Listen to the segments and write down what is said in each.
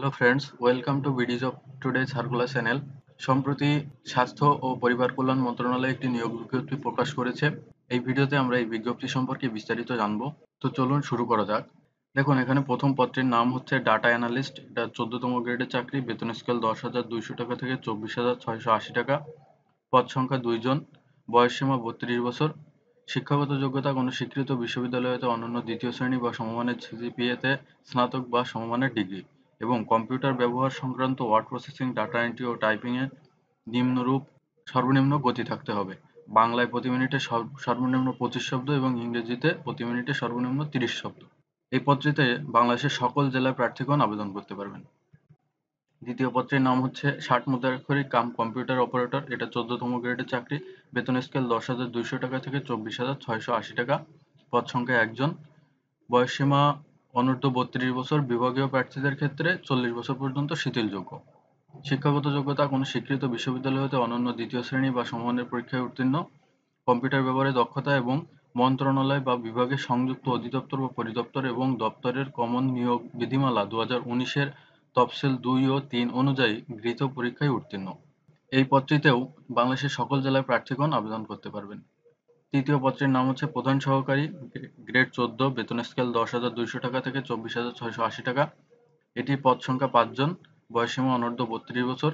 Hello friends, welcome to BDs of today circular channel. সম্প্রতি স্বাস্থ্য ও পরিবার কল্যাণ মন্ত্রণালয় একটি নিয়োগ বিজ্ঞপ্তি প্রকাশ করেছে। এই ভিডিওতে আমরা এই বিজ্ঞপ্তি সম্পর্কে বিস্তারিত জানবো। তো চলুন শুরু করা যাক। দেখুন, এখানে প্রথম পদটির নাম হচ্ছে ডাটা অ্যানালিস্ট। এটা 14তম গ্রেডের চাকরি। বেতন স্কেল 10,200 টাকা থেকে 24,680 টাকা। পদ সংখ্যা 2 জন। বয়সসীমা 32 বছর। শিক্ষাগত যোগ্যতা কোনো স্বীকৃত বিশ্ববিদ্যালয় হতে অনন্য দ্বিতীয় শ্রেণী বা সমমানের সিজিপিএ-তে স্নাতক বা সমমানের ডিগ্রি এবং কম্পিউটার ব্যবহার সংক্রান্ত ওয়ার্ড প্রসেসিং, ডাটা এন্ট্রি ও টাইপিং এর নিম্নরূপ সর্বনিম্ন গতি থাকতে হবে। বাংলায় প্রতি মিনিটে সর্বনিম্ন 25 শব্দ এবং ইংরেজিতে প্রতি মিনিটে সর্বনিম্ন 30 শব্দ। এই পদটিতে বাংলাদেশের সকল জেলার প্রার্থীগণ আবেদন করতে পারবেন। দ্বিতীয় পদটির নাম হচ্ছে 60 মুদ্রাক্ষরিক কাম কম্পিউটার অপারেটর। এটা 14তম গ্রেডের চাকরি। বেতন স্কেল 10,200 টাকা থেকে 24,680 টাকা। পদ সংখ্যা 1 জন। বয়সসীমা অনূর্ধ্ব 32 বছর। বিভাগীয় প্রার্থীদের ক্ষেত্রে 40 বছর পর্যন্ত শিথিলযোগ্য। শিক্ষাগত যোগ্যতা কোনো স্বীকৃত বিশ্ববিদ্যালয় হতে অনন্য দ্বিতীয় শ্রেণী বা সমমানের পরীক্ষায় উত্তীর্ণ। কম্পিউটার ব্যবহারে দক্ষতা এবং মন্ত্রণালয় বা বিভাগের সংযুক্ত অধিদপ্তর বা পরিদপ্তর এবং দপ্তরের কমন নিয়োগ বিধিমালা 2019 এর তফসিল 2 ও 3 অনুযায়ী গৃহীত পরীক্ষায় উত্তীর্ণ। এই পদটিতেও বাংলাদেশের সকল জেলার প্রার্থীগণ আবেদন করতে পারবেন। তৃতীয় পদটির নাম হচ্ছে প্রধান সহকারী, গ্রেড 14। বেতন স্কেল 10,200 টাকা থেকে 24,680 টাকা। এটির পদ সংখ্যা 5 জন। বয়সসীমা অনূর্ধ্ব 32 বছর।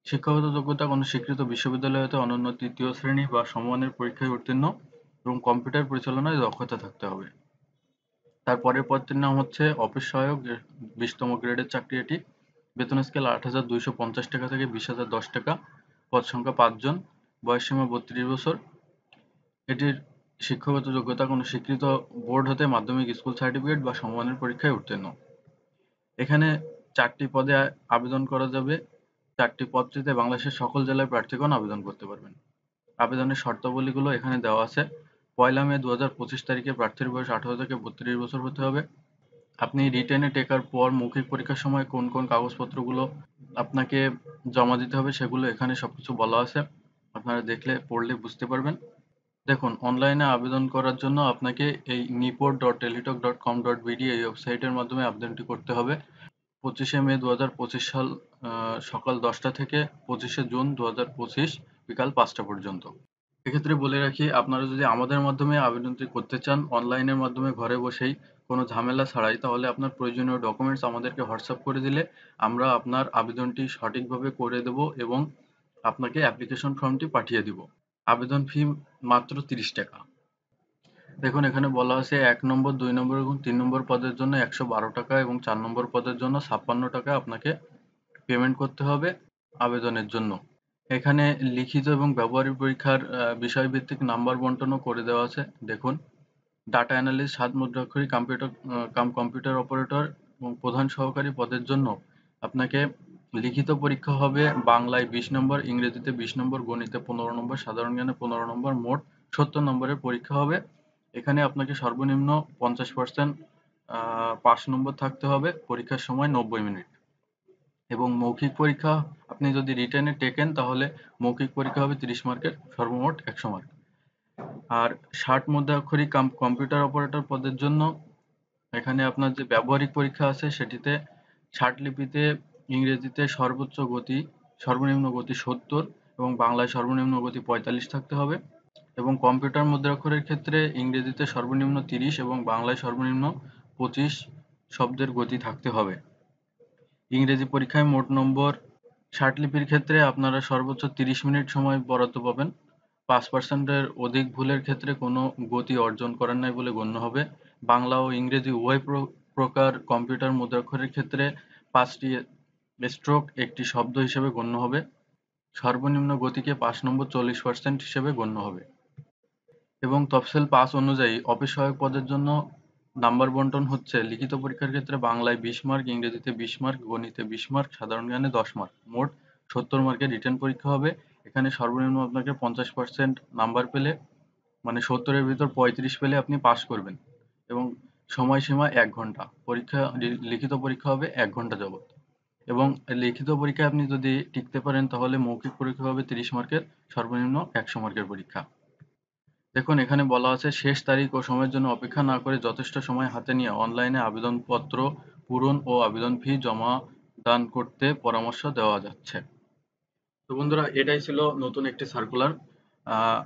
শিক্ষাগত যোগ্যতা কোনো স্বীকৃত বিশ্ববিদ্যালয় হতে অনন্য তৃতীয় শ্রেণী বা সমমানের পরীক্ষায় উত্তীর্ণ এবং কম্পিউটার পরিচালনায় দক্ষতা থাকতে হবে। তার পরের পদটির নাম হচ্ছে অফিস সহায়ক, 20তম গ্রেডের চাকরি এটি। বেতন স্কেল 8,250 টাকা থেকে 20,010 টাকা। পদ সংখ্যা 5 জন। বয়সসীমা 32 বছর। এটির শিক্ষাগত যোগ্যতা কোনো স্বীকৃত বোর্ড হতে মাধ্যমিক স্কুল সার্টিফিকেট বা সমমানের পরীক্ষায় উত্তীর্ণ। এখানে 4টি পদে আবেদন করা যাবে। 4টি পদটিতে বাংলাদেশের সকল জেলার প্রার্থীগণ আবেদন করতে পারবেন। আবেদনের শর্তাবলীগুলো এখানে দেওয়া আছে। 1 মে 2025 তারিখে প্রার্থীর বয়স 18 থেকে 32 বছর হতে হবে। আপনি রিটেনে টেকার পর মৌখিক পরীক্ষার সময় কোন কোন কাগজপত্রগুলো আপনাকে জমা দিতে হবে সেগুলো এখানে সবকিছু বলা আছে। আপনারা দেখলে পড়লে বুঝতে পারবেন। দেখুন, অনলাইনে আবেদন করার জন্য আপনাকে এই nipot.teletalk.com.bd এই ওয়েবসাইটের মাধ্যমে আবেদনটি করতে হবে। 25 মে 2025 সাল সকাল 10টা থেকে 25 জুন 2025 বিকাল 5টা পর্যন্ত। এক্ষেত্রে বলে রাখি, আপনারা যদি আমাদের মাধ্যমে আবেদনটি করতে চান অনলাইনের মাধ্যমে ঘরে বসেই কোনো ঝামেলা ছাড়াই, তাহলে আপনার প্রয়োজনীয় ডকুমেন্টস আমাদেরকে হোয়াটসঅ্যাপ করে দিলে আমরা আপনার আবেদনটি সঠিকভাবে করে দেব এবং আপনাকে অ্যাপ্লিকেশন ফর্মটি পাঠিয়ে দিব। আবেদন ফি মাত্র 30 টাকা। দেখুন, এখানে বলা আছে 1 নম্বর, 2 নম্বর এবং 3 নম্বর পদের জন্য 112 টাকা এবং 4 নম্বর পদের জন্য 56 টাকা আপনাকে পেমেন্ট করতে হবে আবেদনের জন্য। এখানে লিখিত এবং ব্যবহারিক পরীক্ষার বিষয়ভিত্তিক নাম্বার বন্টনও করে দেওয়া আছে। দেখুন, ডাটা অ্যানালিস্ট 7 মুদ্রাক্ষরিক কম্পিউটার অপারেটর এবং প্রধান সহকারী পদের জন্য আপনাকে লিখিত পরীক্ষা হবে বাংলায় 20 নম্বর, ইংরেজিতে 20 নম্বর, গণিতে 15 নম্বর, সাধারণ জ্ঞানে 15 নম্বর, মোট 70 নম্বরের পরীক্ষা হবে। এখানে আপনাকে সর্বনিম্ন 50% পাস নম্বর থাকতে হবে। পরীক্ষার সময় 90 মিনিট এবং মৌখিক পরীক্ষা আপনি যদি রিটেনে টেকেন তাহলে মৌখিক পরীক্ষা হবে 30 মার্কের, সর্বমোট 100 মার্ক। আর 60 মুদ্রাক্ষরিক কম্পিউটার অপারেটর পদের জন্য এখানে আপনার যে ব্যবহারিক পরীক্ষা আছে সেটিতে 60 লিপিতে ইংরেজিতে সর্বনিম্ন গতি 70 এবং বাংলায় সর্বনিম্ন গতি 45 থাকতে হবে এবং কম্পিউটার মুদ্রাক্ষরের ক্ষেত্রে ইংরেজিতে সর্বনিম্ন 30 এবং বাংলায় সর্বনিম্ন 25 শব্দের গতি থাকতে হবে। ইংরেজি পরীক্ষায় মোট নম্বর 60 লিপির ক্ষেত্রে আপনারা সর্বোচ্চ 30 মিনিট সময় বরাদ্দ পাবেন। 5% এর অধিক ভুলের ক্ষেত্রে কোনো গতি অর্জন করেন নাই বলে গণ্য হবে। বাংলা ও ইংরেজি উভয় প্রকার কম্পিউটার মুদ্রাক্ষরের ক্ষেত্রে 5টি স্ট্রোক একটি শব্দ হিসেবে গণ্য হবে। সর্বনিম্ন গতিকে পাস নম্বর 40% হিসেবে গণ্য হবে এবং তফসিল 5 অনুযায়ী অফিস সহায়ক পদের জন্য নাম্বার বন্টন হচ্ছে লিখিত পরীক্ষার ক্ষেত্রে বাংলায় 20 মার্ক, ইংরেজিতে 20 মার্ক, গণিতে 20 মার্ক, সাধারণ জ্ঞানে 10 মার্ক, মোট 70 মার্কের রিটেন পরীক্ষা হবে। এখানে সর্বনিম্ন আপনাকে 50% নাম্বার পেলে মানে 70 এর ভিতর 35 পেলে আপনি পাস করবেন এবং সময়সীমা 1 ঘন্টা। লিখিত পরীক্ষা হবে 1 ঘন্টা যাবত এবং লিখিত পরীক্ষায় আপনি যদি টিকতে পারেন তাহলে মৌখিক পরীক্ষা হবে 30 মার্কের, সর্বনিম্ন 100 মার্কের পরীক্ষা। দেখুন, এখানে বলা আছে শেষ তারিখ ও সময়ের জন্য অপেক্ষা না করে যথেষ্ট সময় হাতে নিয়ে অনলাইনে আবেদনপত্র পূরণ ও আবেদন ফি জমা দান করতে পরামর্শ দেওয়া যাচ্ছে। তো বন্ধুরা, এটাই ছিল নতুন একটি সার্কুলার।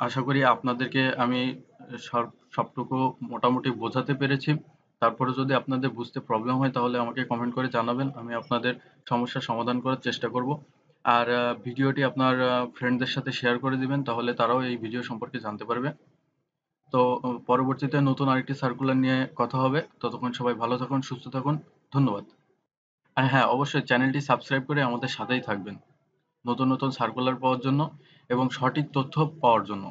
আশা করি আপনাদেরকে আমি সবটুকু মোটামুটি বোঝাতে পেরেছি। তারপরে যদি আপনাদের বুঝতে প্রবলেম হয় তাহলে আমাকে কমেন্ট করে জানাবেন, আমি আপনাদের সমস্যার সমাধান করার চেষ্টা করব। আর ভিডিওটি আপনার ফ্রেন্ডদের সাথে শেয়ার করে দিবেন, তাহলে তারাও এই ভিডিও সম্পর্কে জানতে পারবে। তো পরবর্তীতে নতুন আরেকটি সার্কুলার নিয়ে কথা হবে। ততক্ষণ সবাই ভালো থাকুন, সুস্থ থাকুন। ধন্যবাদ। আর হ্যাঁ, অবশ্যই চ্যানেলটি সাবস্ক্রাইব করে আমাদের সাথেই থাকবেন নতুন নতুন সার্কুলার পাওয়ার জন্য এবং সঠিক তথ্য পাওয়ার জন্য।